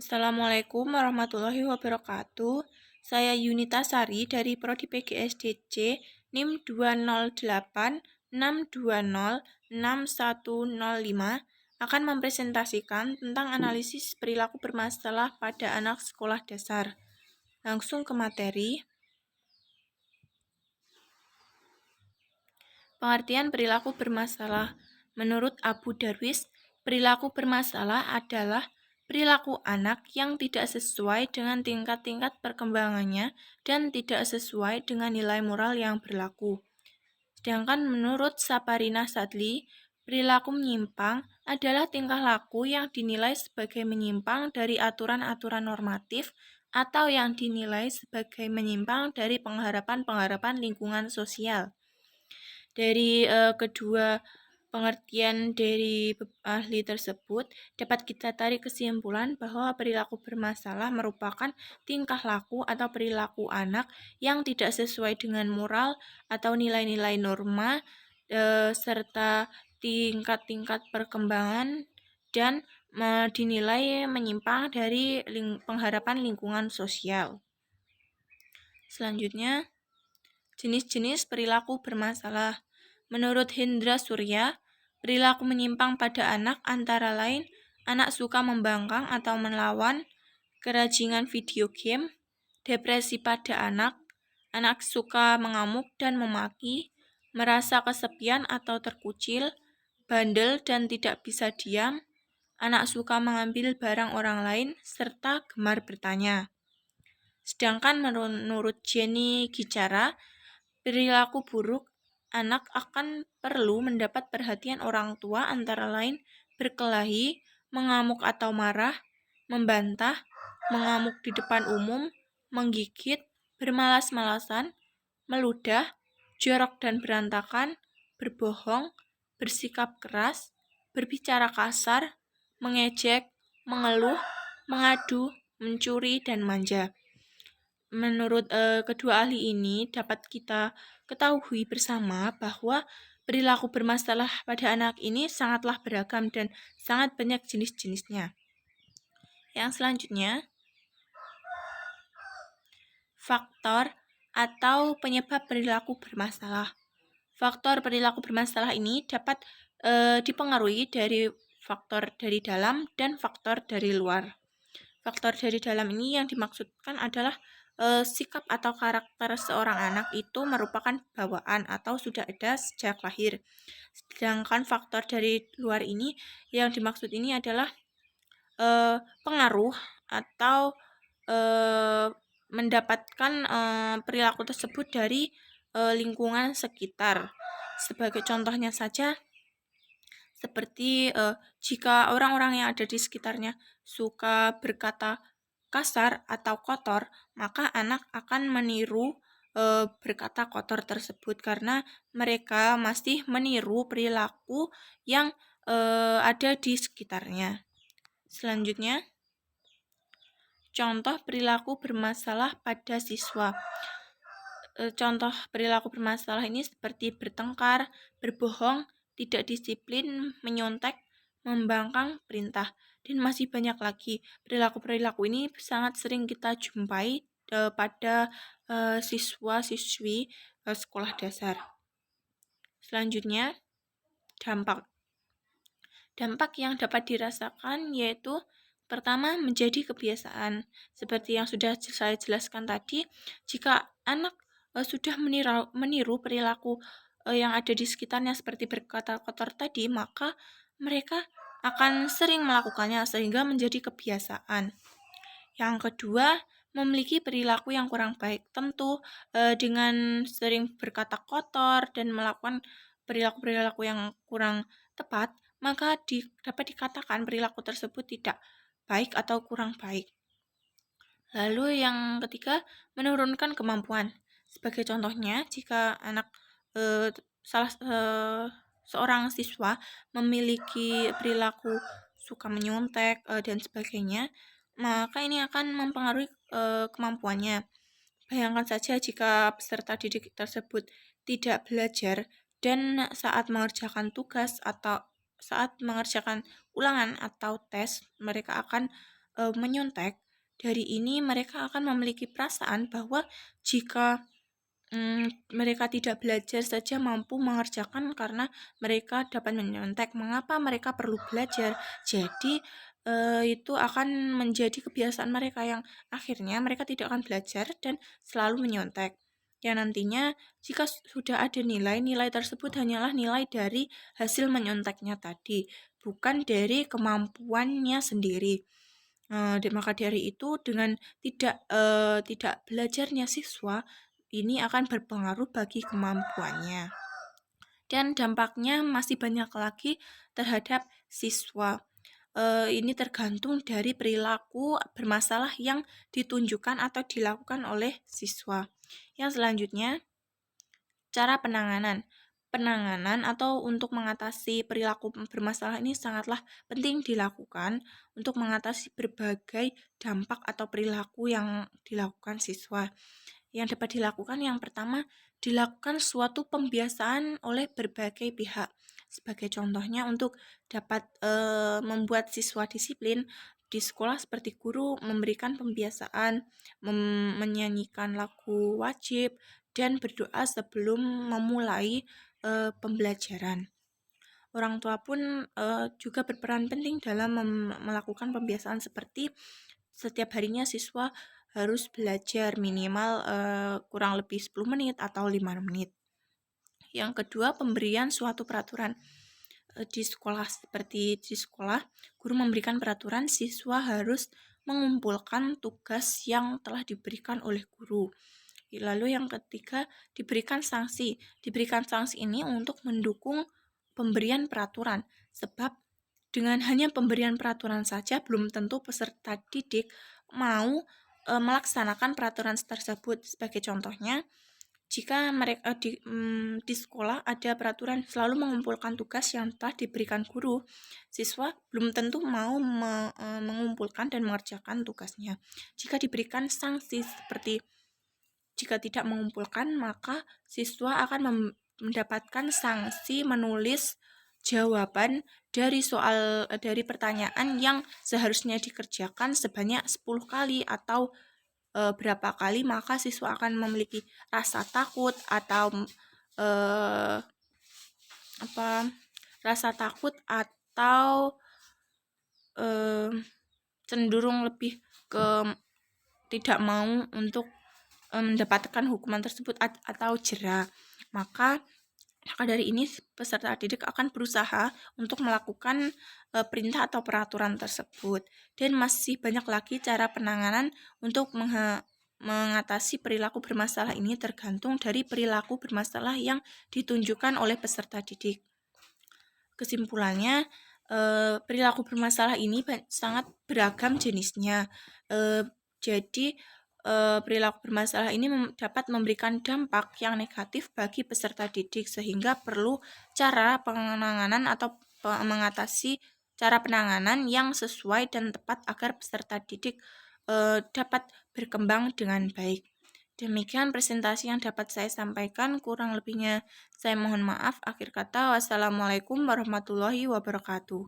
Assalamualaikum warahmatullahi wabarakatuh. Saya Yunita Sari dari Prodi PGSDC NIM 20862061105 akan mempresentasikan tentang analisis perilaku bermasalah pada anak sekolah dasar. Langsung ke materi. Pengertian perilaku bermasalah. Menurut Abu Darwis, perilaku bermasalah adalah perilaku anak yang tidak sesuai dengan tingkat-tingkat perkembangannya dan tidak sesuai dengan nilai moral yang berlaku. Sedangkan menurut Saparina Sadli, perilaku menyimpang adalah tingkah laku yang dinilai sebagai menyimpang dari aturan-aturan normatif atau yang dinilai sebagai menyimpang dari pengharapan-pengharapan lingkungan sosial. Dari kedua pengertian dari ahli tersebut, dapat kita tarik kesimpulan bahwa perilaku bermasalah merupakan tingkah laku atau perilaku anak yang tidak sesuai dengan moral atau nilai-nilai norma serta tingkat-tingkat perkembangan dan dinilai menyimpang dari pengharapan lingkungan sosial. Selanjutnya, jenis-jenis perilaku bermasalah. Menurut Hendra Surya, perilaku menyimpang pada anak antara lain anak suka membangkang atau melawan, kerajingan video game, depresi pada anak suka mengamuk dan memaki, merasa kesepian atau terkucil, bandel dan tidak bisa diam, anak suka mengambil barang orang lain, serta gemar bertanya. Sedangkan menurut Jenny Gicara, perilaku buruk anak akan perlu mendapat perhatian orang tua antara lain berkelahi, mengamuk atau marah, membantah, mengamuk di depan umum, menggigit, bermalas-malasan, meludah, jorok dan berantakan, berbohong, bersikap keras, berbicara kasar, mengejek, mengeluh, mengadu, mencuri, dan manja. Menurut kedua ahli ini dapat kita ketahui bersama bahwa perilaku bermasalah pada anak ini sangatlah beragam dan sangat banyak jenis-jenisnya. Yang selanjutnya, faktor atau penyebab perilaku bermasalah. Faktor perilaku bermasalah ini dapat dipengaruhi dari faktor dari dalam dan faktor dari luar. Faktor dari dalam ini yang dimaksudkan adalah sikap atau karakter seorang anak itu merupakan bawaan atau sudah ada sejak lahir. Sedangkan faktor dari luar ini yang dimaksud ini adalah pengaruh atau mendapatkan perilaku tersebut dari lingkungan sekitar. Sebagai contohnya saja, seperti jika orang-orang yang ada di sekitarnya suka berkata kasar atau kotor, maka anak akan meniru berkata kotor tersebut karena mereka masih meniru perilaku yang ada di sekitarnya. Selanjutnya, contoh perilaku bermasalah pada siswa. Contoh perilaku bermasalah ini seperti bertengkar, berbohong, tidak disiplin, menyontek, membangkang perintah, dan masih banyak lagi. Perilaku-perilaku ini sangat sering kita jumpai pada siswa-siswi sekolah dasar. Selanjutnya, dampak. Dampak yang dapat dirasakan yaitu pertama, menjadi kebiasaan. Seperti yang sudah saya jelaskan tadi, jika anak sudah meniru perilaku yang ada di sekitarnya seperti berkata kotor tadi, maka mereka akan sering melakukannya sehingga menjadi kebiasaan. Yang kedua, memiliki perilaku yang kurang baik. Tentu dengan sering berkata kotor dan melakukan perilaku-perilaku yang kurang tepat, maka dapat dikatakan perilaku tersebut tidak baik atau kurang baik. Lalu yang ketiga, menurunkan kemampuan. Sebagai contohnya, jika anak seorang siswa memiliki perilaku suka menyontek dan sebagainya, maka ini akan mempengaruhi kemampuannya. Bayangkan saja jika peserta didik tersebut tidak belajar dan saat mengerjakan tugas atau saat mengerjakan ulangan atau tes, mereka akan menyontek, dari ini mereka akan memiliki perasaan bahwa jika mereka tidak belajar saja mampu mengerjakan karena mereka dapat menyontek. Mengapa mereka perlu belajar? Jadi, itu akan menjadi kebiasaan mereka yang akhirnya mereka tidak akan belajar dan selalu menyontek. Yang nantinya jika sudah ada nilai, nilai tersebut hanyalah nilai dari hasil menyonteknya tadi, bukan dari kemampuannya sendiri. Maka dari itu dengan tidak belajarnya siswa ini akan berpengaruh bagi kemampuannya. Dan dampaknya masih banyak lagi terhadap siswa. Ini tergantung dari perilaku bermasalah yang ditunjukkan atau dilakukan oleh siswa. Yang selanjutnya, cara penanganan. Penanganan atau untuk mengatasi perilaku bermasalah ini sangatlah penting dilakukan untuk mengatasi berbagai dampak atau perilaku yang dilakukan siswa. Yang dapat dilakukan yang pertama, dilakukan suatu pembiasaan oleh berbagai pihak. Sebagai contohnya untuk dapat membuat siswa disiplin di sekolah seperti guru memberikan pembiasaan menyanyikan lagu wajib dan berdoa sebelum memulai pembelajaran. Orang tua pun juga berperan penting dalam melakukan pembiasaan seperti setiap harinya siswa harus belajar minimal kurang lebih 10 menit atau 5 menit. Yang kedua, pemberian suatu peraturan. Di sekolah seperti di sekolah, guru memberikan peraturan siswa harus mengumpulkan tugas yang telah diberikan oleh guru. Lalu yang ketiga, diberikan sanksi. Diberikan sanksi ini untuk mendukung pemberian peraturan. Sebab dengan hanya pemberian peraturan saja belum tentu peserta didik mau melaksanakan peraturan tersebut. Sebagai contohnya, jika mereka di sekolah ada peraturan selalu mengumpulkan tugas yang telah diberikan guru, siswa belum tentu mau mengumpulkan dan mengerjakan tugasnya. Jika diberikan sanksi seperti jika tidak mengumpulkan, maka siswa akan mendapatkan sanksi menulis jawaban dari pertanyaan yang seharusnya dikerjakan sebanyak 10 kali atau berapa kali, maka siswa akan memiliki rasa takut atau cenderung lebih ke tidak mau untuk mendapatkan hukuman tersebut atau jera. Maka dari ini peserta didik akan berusaha untuk melakukan perintah atau peraturan tersebut. Dan masih banyak lagi cara penanganan untuk mengatasi perilaku bermasalah ini tergantung dari perilaku bermasalah yang ditunjukkan oleh peserta didik. Kesimpulannya, perilaku bermasalah ini sangat beragam jenisnya. Jadi perilaku bermasalah ini dapat memberikan dampak yang negatif bagi peserta didik sehingga perlu cara penanganan atau mengatasi cara penanganan yang sesuai dan tepat agar peserta didik dapat berkembang dengan baik. Demikian presentasi yang dapat saya sampaikan, kurang lebihnya saya mohon maaf. Akhir kata, wassalamualaikum warahmatullahi wabarakatuh.